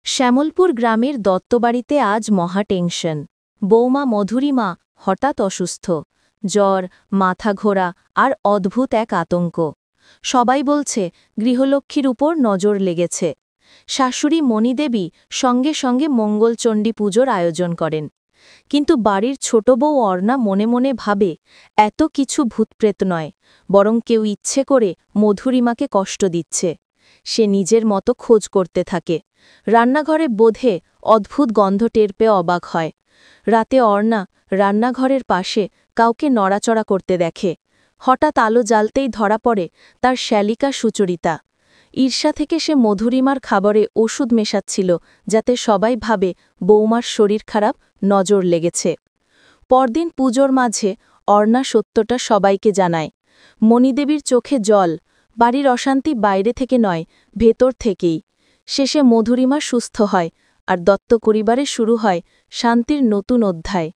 শ্যামলপুর গ্রামের দত্তবাড়িতে আজ মহা টেনশন। বৌমা মধুরিমা হঠাৎ অসুস্থ, জ্বর, মাথা ঘোরা আর অদ্ভুত এক আতঙ্ক। সবাই বলছে গৃহলক্ষ্মীর উপর নজর লেগেছে। শাশুড়ি মণিদেবী সঙ্গে সঙ্গে মঙ্গলচণ্ডী পুজোর আয়োজন করেন। কিন্তু বাড়ির ছোট বউ অর্ণা মনে মনে ভাবে এত কিছু ভূতপ্রেত নয়, বরং কেউ ইচ্ছে করে মধুরিমাকে কষ্ট দিচ্ছে। সে নিজের মতো খোঁজ করতে থাকে। রান্নাঘরে বোধে অদ্ভুত গন্ধ টের পেয়ে অবাক হয়। রাতে অর্ণা রান্নাঘরের পাশে কাউকে নড়াচড়া করতে দেখে। হঠাৎ আলো জ্বালতেই ধরা পড়ে তার শ্যালিকা সুচরিতা। ঈর্ষা থেকে সে মধুরিমার খাবারে ওষুধ মেশাচ্ছিল, যাতে সবাই ভাবে বৌমার শরীর খারাপ, নজর লেগেছে। পরদিন পুজোর মাঝে অর্ণা সত্যটা সবাইকে জানায়। মণিদেবীর চোখে জল। বাড়ির অশান্তি বাইরে থেকে নয়, ভেতর থেকেই। শেষে মধুরিমা সুস্থ হয়, আর দত্ত পরিবারে শুরু হয় শান্তির নতুন অধ্যায়।